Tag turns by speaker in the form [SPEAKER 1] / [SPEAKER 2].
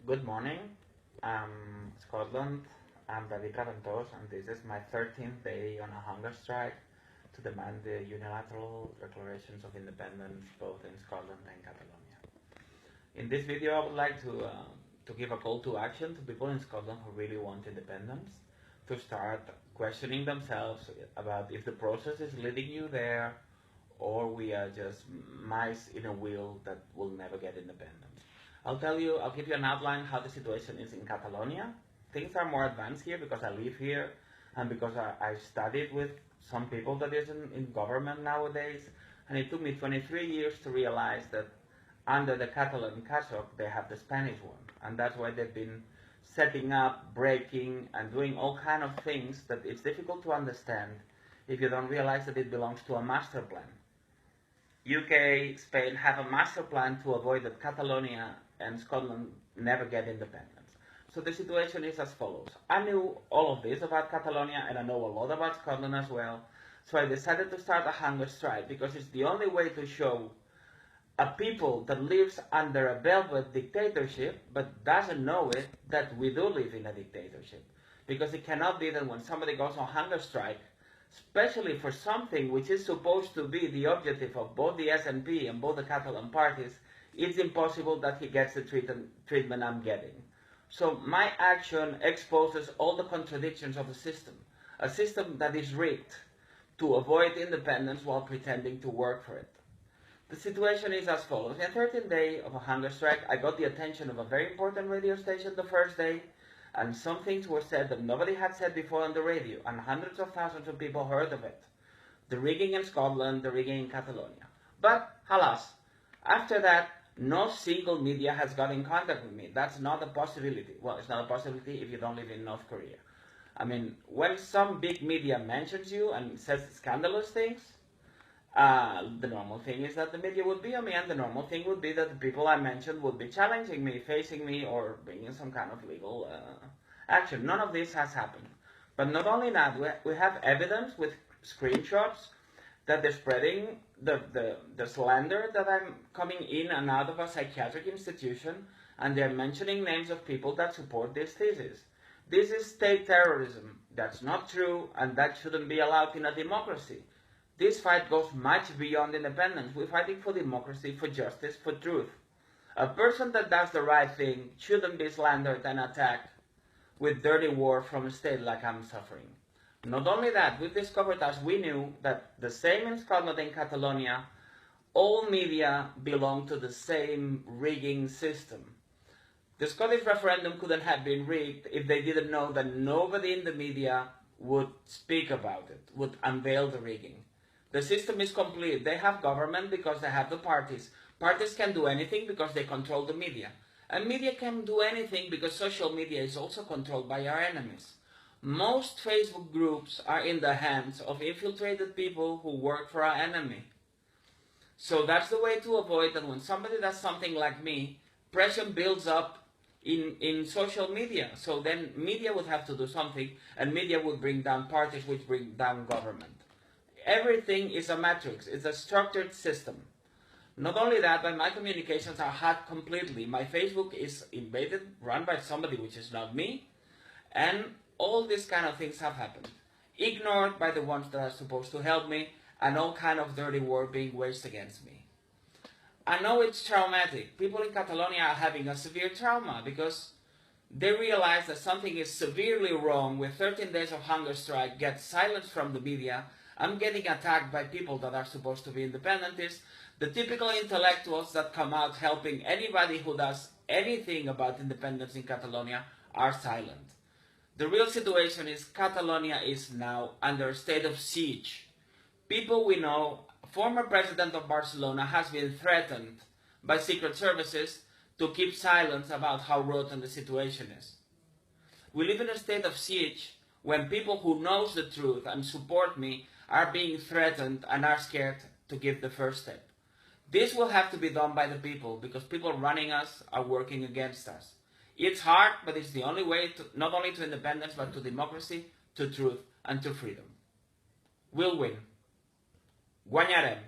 [SPEAKER 1] Good morning. Scotland. I'm Raventos, and this is my 13th day on a hunger strike to demand the unilateral declarations of independence both in Scotland and Catalonia. In this video, I would like to give a call to action to people in Scotland who really want independence, to start questioning themselves about if the process is leading you there or we are just mice in a wheel that will never get independence. I'll give you an outline how the situation is in Catalonia. Things are more advanced here because I live here and because I studied with some people that is in government nowadays, and it took me 23 years to realize that under the Catalan CASOC they have the Spanish one, and that's why they've been setting up, breaking, and doing all kind of things that it's difficult to understand if you don't realize that it belongs to a master plan. UK, Spain have a master plan to avoid that Catalonia and Scotland never get independence. So the situation is as follows. I knew all of this about Catalonia and I know a lot about Scotland as well. So I decided to start a hunger strike because it's the only way to show a people that lives under a velvet dictatorship but doesn't know it that we do live in a dictatorship. Because it cannot be that when somebody goes on hunger strike, especially for something which is supposed to be the objective of both the SNP and both the Catalan parties, it's impossible that he gets the treatment I'm getting. So my action exposes all the contradictions of the system, a system that is rigged to avoid independence while pretending to work for it. The situation is as follows. In the 13th day of a hunger strike, I got the attention of a very important radio station the first day, and some things were said that nobody had said before on the radio, and hundreds of thousands of people heard of it. The rigging in Scotland, the rigging in Catalonia. But, alas, after that, no single media has got in contact with me. That's not a possibility. Well, it's not a possibility if you don't live in North Korea. I mean, when some big media mentions you and says scandalous things, the normal thing is that the media would be on me, and the normal thing would be that the people I mentioned would be challenging me, facing me, or bringing some kind of legal action. None of this has happened. But not only that, we have evidence with screenshots that they're spreading the slander that I'm coming in and out of a psychiatric institution, and they're mentioning names of people that support this thesis. This is state terrorism. That's not true, and that shouldn't be allowed in a democracy. This fight goes much beyond independence. We're fighting for democracy, for justice, for truth. A person that does the right thing shouldn't be slandered and attacked with dirty war from a state like I'm suffering. Not only that, we've discovered, as we knew, that the same in Scotland and Catalonia, all media belong to the same rigging system. The Scottish referendum couldn't have been rigged if they didn't know that nobody in the media would speak about it, would unveil the rigging. The system is complete. They have government because they have the parties. Parties can do anything because they control the media. And media can do anything because social media is also controlled by our enemies. Most Facebook groups are in the hands of infiltrated people who work for our enemy. So that's the way to avoid that when somebody does something like me, pressure builds up in social media. So then media would have to do something, and media would bring down parties which bring down government. Everything is a matrix. It's a structured system. Not only that, but my communications are hacked completely. My Facebook is invaded, run by somebody which is not me, and all these kind of things have happened. Ignored by the ones that are supposed to help me, and all kind of dirty war being waged against me. I know it's traumatic. People in Catalonia are having a severe trauma because they realize that something is severely wrong with 13 days of hunger strike, get silence from the media. I'm getting attacked by people that are supposed to be independentists. The typical intellectuals that come out helping anybody who does anything about independence in Catalonia are silent. The real situation is Catalonia is now under a state of siege. People we know, former president of Barcelona has been threatened by secret services to keep silence about how rotten the situation is. We live in a state of siege when people who knows the truth and support me are being threatened and are scared to give the first step. This will have to be done by the people because people running us are working against us. It's hard, but it's the only way to, not only to independence, but to democracy, to truth, and to freedom. We'll win. Guanyarem.